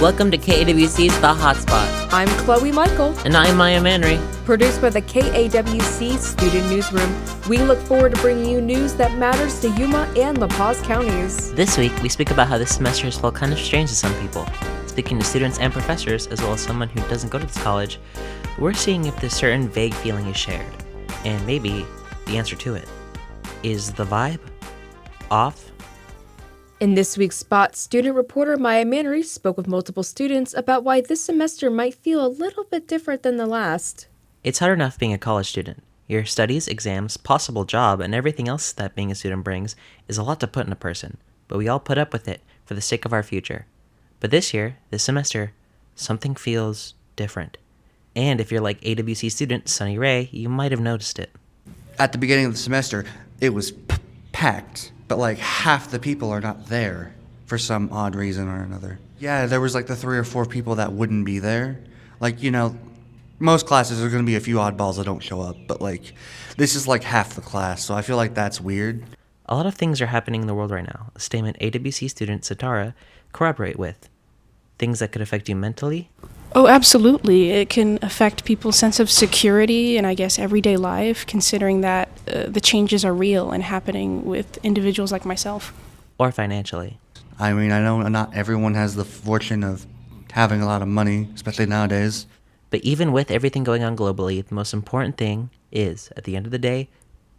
Welcome to KAWC's The Hotspot. I'm Chloe Michael. And I'm Maya Manry. Produced by the KAWC Student Newsroom. We look forward to bringing you news that matters to Yuma and La Paz counties. This week, we speak about how this semester has felt kind of strange to some people. Speaking to students and professors, as well as someone who doesn't go to this college, we're seeing if this certain vague feeling is shared. And maybe the answer to it. Is the vibe off? In this week's spot, student reporter Maya Manry spoke with multiple students about why this semester might feel a little bit different than the last. It's hard enough being a college student. Your studies, exams, possible job, and everything else that being a student brings is a lot to put in a person, but we all put up with it for the sake of our future. But this semester, something feels different. And if you're like AWC student Sunny Ray, you might have noticed it. At the beginning of the semester, it was packed, but like half the people are not there for some odd reason or another. Yeah, there was like the 3 or 4 people that wouldn't be there. Like, you know, most classes are going to be a few oddballs that don't show up, but like this is like half the class, so I feel like that's weird. A lot of things are happening in the world right now, a statement AWC student Satara corroborate with. Things that could affect you mentally. Oh, absolutely. It can affect people's sense of security and I guess everyday life, considering that the changes are real and happening with individuals like myself. Or financially. I mean, I know not everyone has the fortune of having a lot of money, especially nowadays. But even with everything going on globally, the most important thing is, at the end of the day,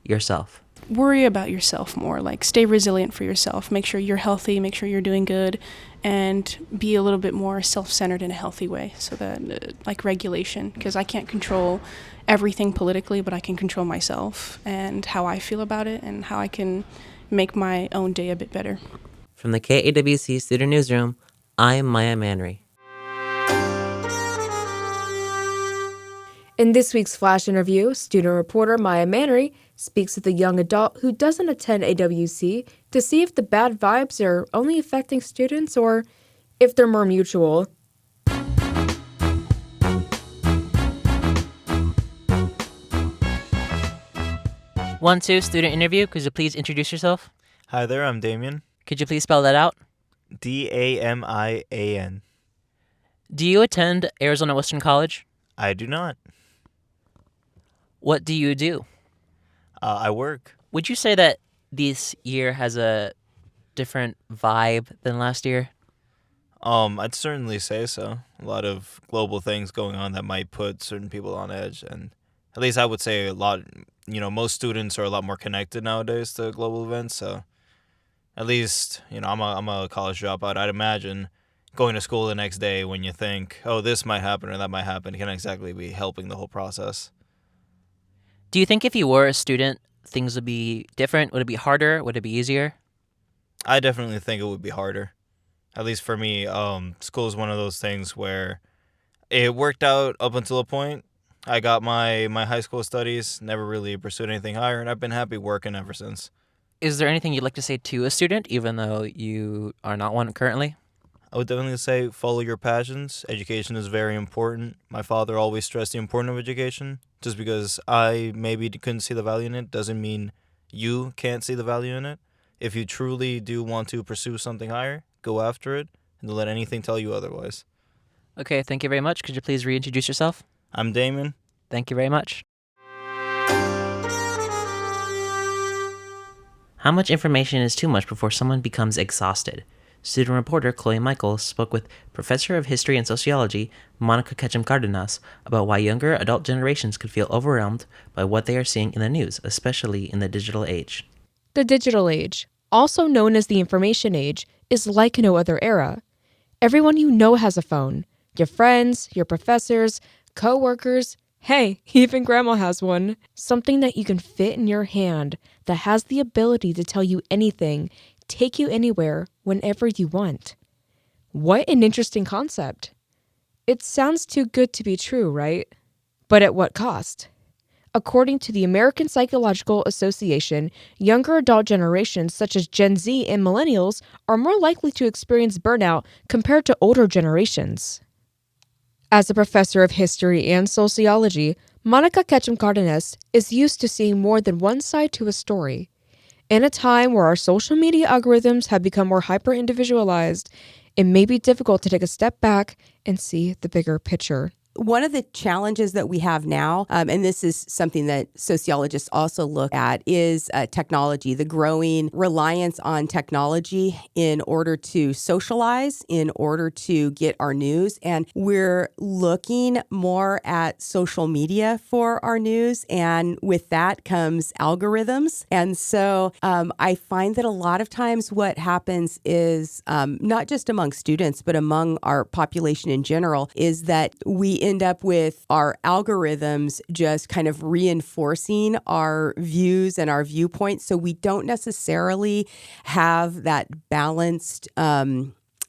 yourself. Worry about yourself more, like stay resilient for yourself. Make sure you're healthy, make sure you're doing good, and be a little bit more self-centered in a healthy way. So that, like regulation, because I can't control everything politically, but I can control myself and how I feel about it and how I can make my own day a bit better. From the KAWC Student Newsroom, I'm Maya Manry. In this week's Flash interview, student reporter Maya Manry speaks with a young adult who doesn't attend AWC to see if the bad vibes are only affecting students or if they're more mutual. One, two, student interview. Could you please introduce yourself? Hi there, I'm Damien. Could you please spell that out? Damian. Do you attend Arizona Western College? I do not. What do you do? I work. Would you say that this year has a different vibe than last year? I'd certainly say so. A lot of global things going on that might put certain people on edge, and at least I would say a lot, most students are a lot more connected nowadays to global events, so at least, I'm a college dropout. I'd imagine going to school the next day when you think, oh, this might happen or that might happen, can exactly be helping the whole process. Do you think if you were a student, things would be different? Would it be harder? Would it be easier? I definitely think it would be harder. At least for me, school is one of those things where it worked out up until a point. I got my high school studies, never really pursued anything higher, and I've been happy working ever since. Is there anything you'd like to say to a student, even though you are not one currently? I would definitely say follow your passions. Education is very important. My father always stressed the importance of education. Just because I maybe couldn't see the value in it doesn't mean you can't see the value in it. If you truly do want to pursue something higher, go after it, and don't let anything tell you otherwise. Okay, thank you very much. Could you please reintroduce yourself? I'm Damon. Thank you very much. How much information is too much before someone becomes exhausted? Student reporter Chloe Michael spoke with Professor of History and Sociology Monica Ketchum Cardenas about why younger adult generations could feel overwhelmed by what they are seeing in the news, especially in the digital age. The digital age, also known as the information age, is like no other era. Everyone you know has a phone. Your friends, your professors, co-workers, hey, even grandma has one. Something that you can fit in your hand that has the ability to tell you anything, take you anywhere, whenever you want. What an interesting concept. It sounds too good to be true, right? But at what cost? According to the American Psychological Association, younger adult generations such as Gen Z and millennials are more likely to experience burnout compared to older generations. As a professor of history and sociology, Monica Ketchum Cardenas is used to seeing more than one side to a story. In a time where our social media algorithms have become more hyper-individualized, it may be difficult to take a step back and see the bigger picture. One of the challenges that we have now, and this is something that sociologists also look at, is technology, the growing reliance on technology in order to socialize, in order to get our news. And we're looking more at social media for our news. And with that comes algorithms. And so I find that a lot of times what happens is not just among students, but among our population in general, is that we end up with our algorithms just kind of reinforcing our views and our viewpoints. So we don't necessarily have that balanced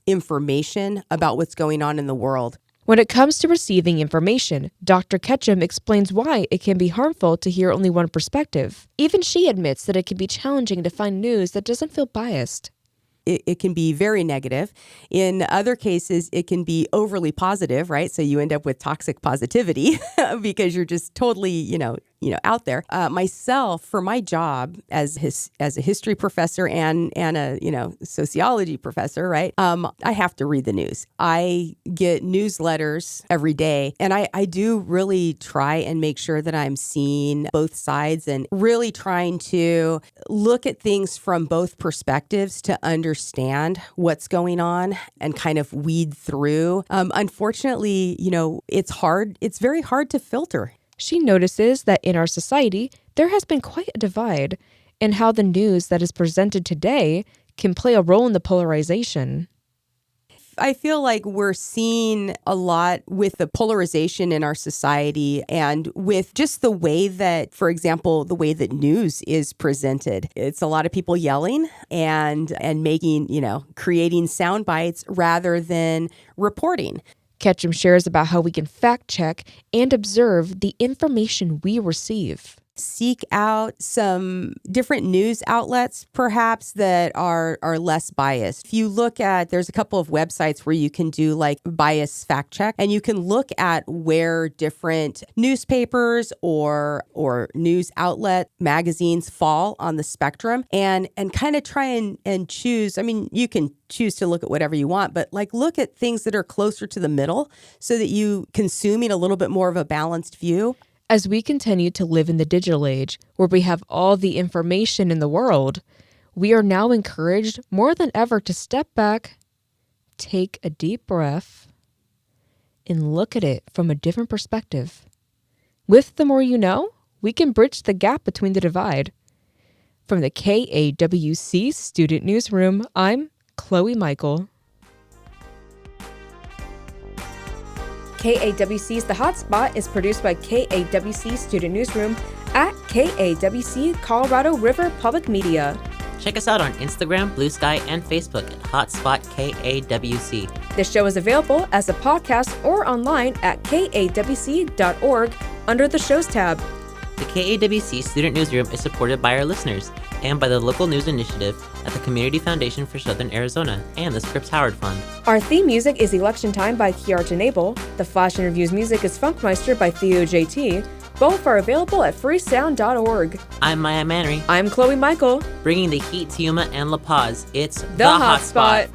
information about what's going on in the world. When it comes to receiving information, Dr. Ketchum explains why it can be harmful to hear only one perspective. Even she admits that it can be challenging to find news that doesn't feel biased. It can be very negative. In other cases, it can be overly positive, right? So you end up with toxic positivity because you're just totally, out there. Myself, for my job as a history professor and a sociology professor, right? I have to read the news. I get newsletters every day, and I do really try and make sure that I'm seeing both sides and really trying to look at things from both perspectives to understand what's going on and kind of weed through. Unfortunately, it's hard. It's very hard to filter. She notices that in our society, there has been quite a divide in how the news that is presented today can play a role in the polarization. I feel like we're seeing a lot with the polarization in our society and with just the way that, for example, the way that news is presented. It's a lot of people yelling and making, creating sound bites rather than reporting. Ketchum shares about how we can fact check and observe the information we receive. Seek out some different news outlets, perhaps, that are less biased. If you look at, there's a couple of websites where you can do like bias fact check, and you can look at where different newspapers or news outlet magazines fall on the spectrum and kind of try and choose. I mean, you can choose to look at whatever you want, but like look at things that are closer to the middle so that you consuming a little bit more of a balanced view. As we continue to live in the digital age, where we have all the information in the world, we are now encouraged more than ever to step back, take a deep breath, and look at it from a different perspective. With The More You Know, we can bridge the gap between the divide. From the KAWC Student Newsroom, I'm Chloe Michael. KAWC's The Hotspot is produced by KAWC Student Newsroom at KAWC Colorado River Public Media. Check us out on Instagram, Blue Sky, and Facebook at Hotspot KAWC. This show is available as a podcast or online at kawc.org under the Shows tab. The KAWC Student Newsroom is supported by our listeners and by the Local News Initiative at the Community Foundation for Southern Arizona and the Scripps Howard Fund. Our theme music is Election Time by Kiara Nabel. The Flash Interviews music is Funkmeister by Theo JT. Both are available at freesound.org. I'm Maya Manry, I'm Chloe Michael. bringing the heat to Yuma and La Paz. It's The Hotspot.